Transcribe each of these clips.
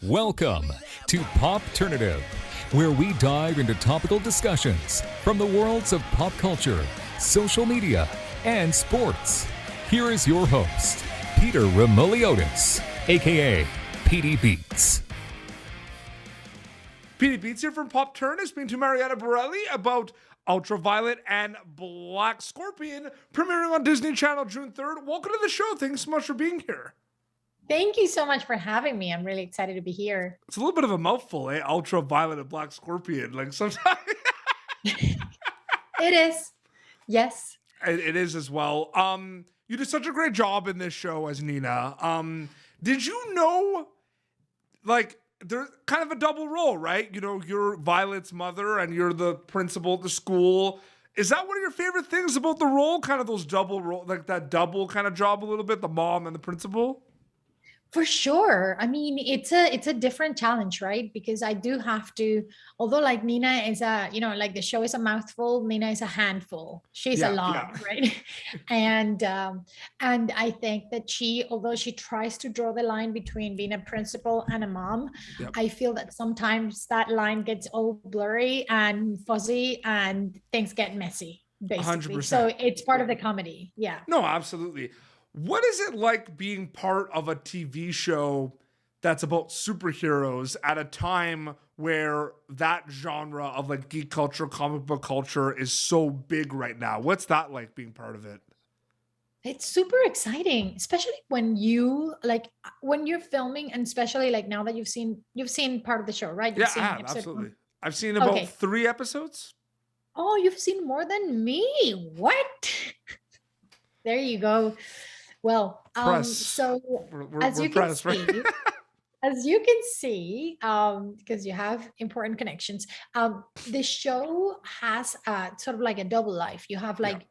Welcome to Popternative, where we dive into topical discussions from the worlds of pop culture, social media, and sports. Here is your host, Peter Remoliotis, aka PD Beats. PD Beats here from Popternative, speaking to Marianna Burelli about Ultraviolet and Black Scorpion, premiering on Disney Channel June 3rd. Welcome to the show. Thanks so much for being here. Thank you so much for having me. I'm really excited to be here. It's a little bit of a mouthful, eh? Ultraviolet and Black Scorpion. Like sometimes It is. Yes. it is as well. You did such a great job in this show as Nina. Did you know, like, there's kind of a double role, right? You know, you're Violet's mother and you're the principal at the school. Is that one of your favorite things about the role? Kind of those double role, like that double kind of job a little bit, the mom and the principal? For sure. I mean, it's a different challenge, right? Because I do have to, although like Nina is like the show is a mouthful, Nina is a handful. She's a lot, right? And I think that although she tries to draw the line between being a principal and a mom, I feel that sometimes that line gets all blurry and fuzzy and things get messy, basically. 100%. So it's part of the comedy. Yeah. No, absolutely. What is it like being part of a TV show that's about superheroes at a time where that genre of like geek culture, comic book culture is so big right now? What's that like being part of it? It's super exciting, especially when you're filming, and especially like now that you've seen part of the show, right? You've seen episode absolutely. one. I've seen about 3 episodes. Oh, you've seen more than me. What? There you go. Well, so as you can see, because you have important connections, the show has sort of like a double life. You have like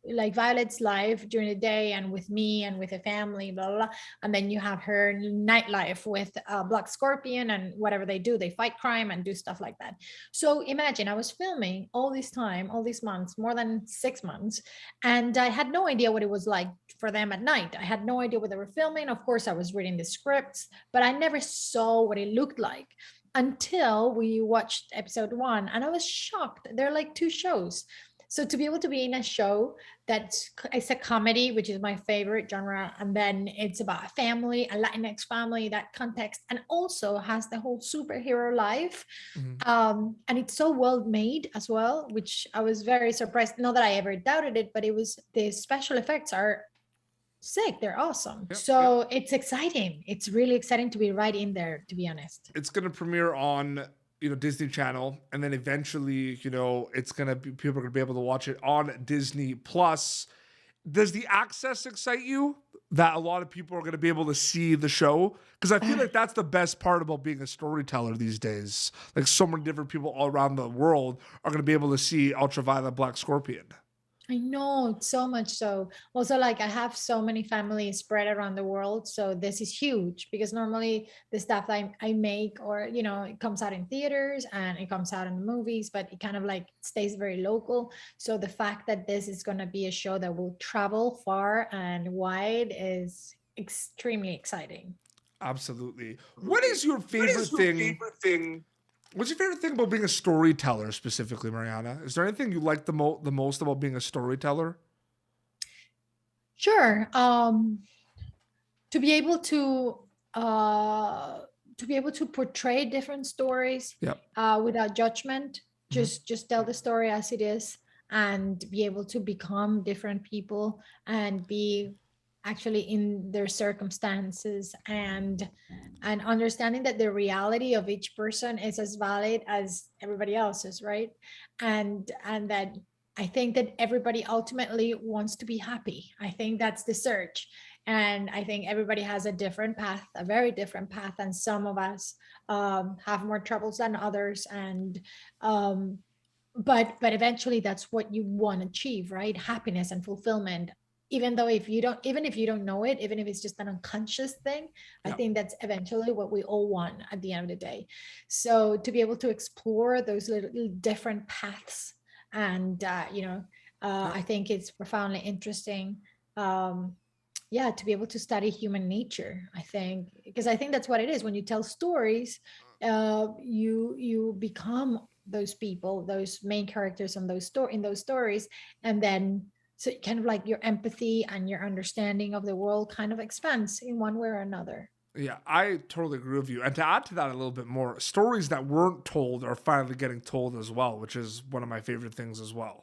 Violet's life during the day and with me and with the family, blah, blah, blah. And then you have her nightlife with Black Scorpion and whatever they do, they fight crime and do stuff like that. So imagine I was filming all this time, all these months, more than 6 months, and I had no idea what it was like for them at night. I had no idea what they were filming. Of course, I was reading the scripts, but I never saw what it looked like until we watched episode 1, and I was shocked. They're like 2 shows. So to be able to be in a show it's a comedy, which is my favorite genre, and then it's about a family, a Latinx family, that context, and also has the whole superhero life. And it's so well made as well, which I was very surprised. Not that I ever doubted it, but the special effects are sick. They're awesome. It's exciting. It's really exciting to be right in there, to be honest. It's going to premiere on Disney Channel, and then eventually, it's gonna be, people are gonna be able to watch it on Disney Plus. Does the access excite you that a lot of people are gonna be able to see the show? Because I feel like that's the best part about being a storyteller these days. Like so many different people all around the world are gonna be able to see Ultraviolet Black Scorpion. I know, so much so. Also, like I have so many families spread around the world. So this is huge because normally the stuff I make, or, it comes out in theaters and it comes out in the movies, but it kind of like stays very local. So the fact that this is going to be a show that will travel far and wide is extremely exciting. Absolutely. What is your favorite thing? What's your favorite thing about being a storyteller specifically, Marianna? Is there anything you like the most about being a storyteller? Sure. To be able to portray different stories without judgment, just tell the story as it is, and be able to become different people and be actually in their circumstances, and understanding that the reality of each person is as valid as everybody else's, right? And that I think that everybody ultimately wants to be happy. I think that's the search. And I think everybody has a different path, a very different path. And some of us have more troubles than others. And but eventually that's what you want to achieve, right? Happiness and fulfillment. Even if you don't know it, even if it's just an unconscious thing, I think that's eventually what we all want at the end of the day. So to be able to explore those little different paths, and I think it's profoundly interesting. yeah, to be able to study human nature, I think, because I think that's what it is. When you tell stories, you become those people, those main characters in those stories, and then so kind of like your empathy and your understanding of the world kind of expands in one way or another. Yeah, I totally agree with you. And to add to that a little bit more, stories that weren't told are finally getting told as well, which is one of my favorite things as well,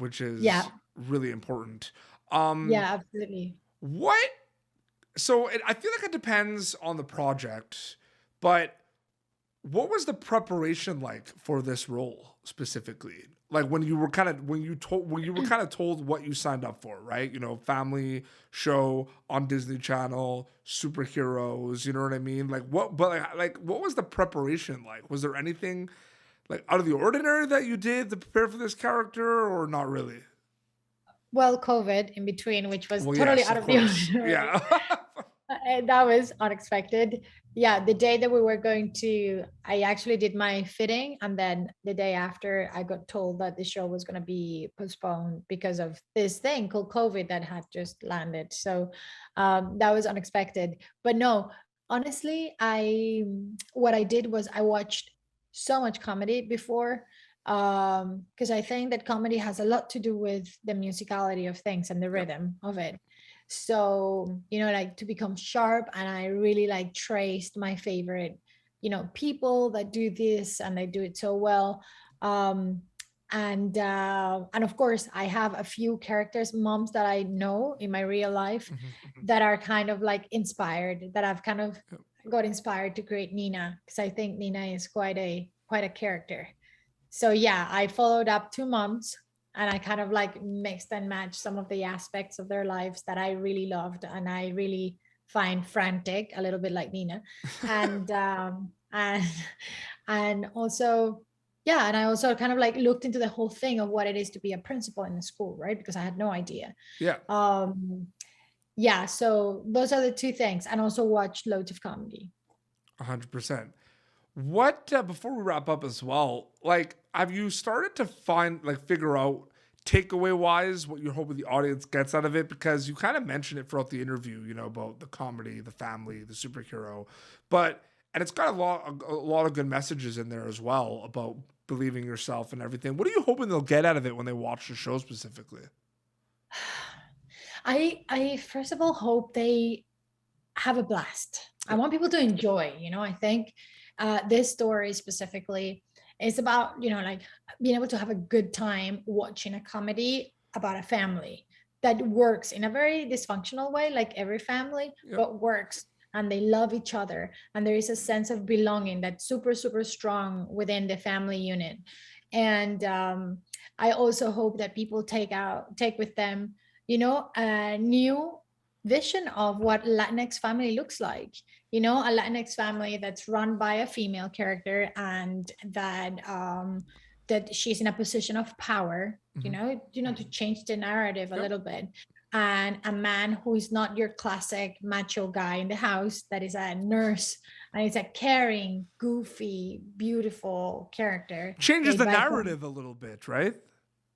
which Yeah, is really important. Um, yeah, absolutely. what? I feel like it depends on the project, but what was the preparation like for this role specifically? Like when you were kind of told what you signed up for, right? You know, family show on Disney Channel, superheroes. You know what I mean? Like what? But what was the preparation like? Was there anything like out of the ordinary that you did to prepare for this character, or not really? Well, COVID in between, which was Well, totally yes, out of of the course. ordinary. Yeah. And that was unexpected. Yeah, the day that we were going to, I actually did my fitting, and then the day after, I got told that the show was going to be postponed because of this thing called COVID that had just landed. So that was unexpected. But no, honestly, I what I did was I watched so much comedy before, because I think that comedy has a lot to do with the musicality of things and the Yep. rhythm of it. So like to become sharp, and I really like traced my favorite people that do this, and they do it so well. Um and uh and of course I have a few characters, moms that I know in my real life, Mhm, mhm. that are kind of like inspired, that I've kind of Yep. got inspired to create Nina, because I think Nina is quite a character. So yeah, I followed up 2 months, and I kind of like mixed and matched some of the aspects of their lives that I really loved and I really find frantic, a little bit like Nina. And and also, yeah, and I also kind of like looked into the whole thing of what it is to be a principal in the school, right? Because I had no idea. Yeah. Um yeah, so those are the two things, and also watched loads of comedy. 100%. What before we wrap up as well, like have you started to figure out takeaway wise what you're hoping the audience gets out of it? Because you kind of mentioned it throughout the interview, you know, about the comedy, the family, the superhero, but and it's got a lot of good messages in there as well about believing yourself and everything. What are you hoping they'll get out of it when they watch the show specifically? I first of all hope they have a blast. I Yep. want people to enjoy. I think this story specifically is about, like being able to have a good time watching a comedy about a family that works in a very dysfunctional way, like every family, Yep. but works, and they love each other. And there is a sense of belonging that's super, super strong within the family unit. And I also hope that people take with them, a new vision of what Latinx family looks like. A Latinx family that's run by a female character, and that she's in a position of power, Mhm. to change the narrative a Yep. little bit. And a man who is not your classic macho guy in the house, that is a nurse, and it's a caring, goofy, beautiful character Changes played the by Juan. narrative a little bit, right?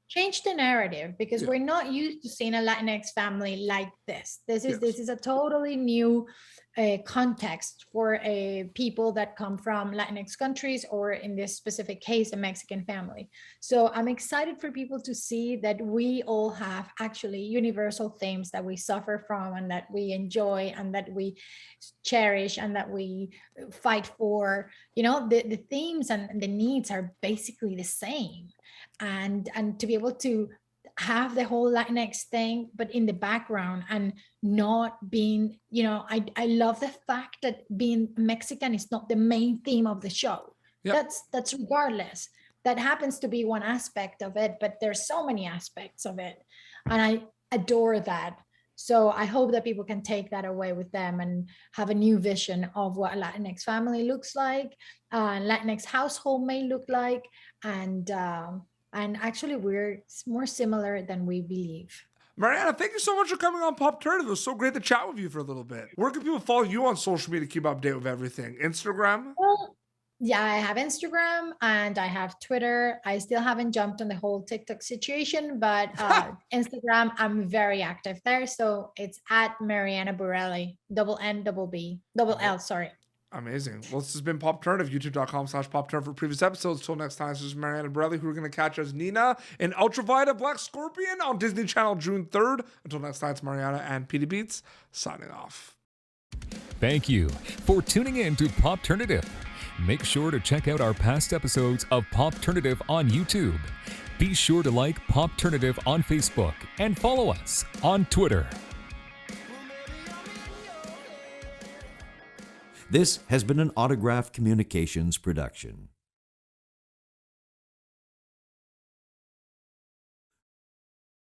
Change the narrative, because Yeah. we're not used to seeing a Latinx family like this. This is Yes. this is a totally new context for people that come from Latinx countries, or in this specific case, a Mexican family. So I'm excited for people to see that we all have actually universal themes that we suffer from, and that we enjoy, and that we cherish, and that we fight for. The themes and the needs are basically the same, and to be able to have the whole Latinx thing, but in the background, and not being, I love the fact that being Mexican is not the main theme of the show. Yep. That's regardless. That happens to be one aspect of it, but there's so many aspects of it, and I adore that. So I hope that people can take that away with them and have a new vision of what a Latinx family looks like, Latinx household may look like, and actually we're more similar than we believe. Marianna, thank you so much for coming on Popternative. It was so great to chat with you for a little bit. Where can people follow you on social media to keep up to date with everything? Instagram? Well, Yeah, I have Instagram and I have Twitter. I still haven't jumped on the whole TikTok situation, but Instagram, I'm very active there. So it's at Marianna Burelli, double N, double B, double L, sorry. Amazing. Well, this has been Popternative, youtube.com/Popternative for previous episodes. Till next time, this is Marianna Burelli, who we're going to catch as Nina in Ultraviolet Black Scorpion on Disney Channel June 3rd. Until next time, it's Marianna and PD Beats signing off. Thank you for tuning in to Popternative. Make sure to check out our past episodes of Popternative on YouTube. Be sure to like Popternative on Facebook and follow us on Twitter. This has been an Autograph Communications production.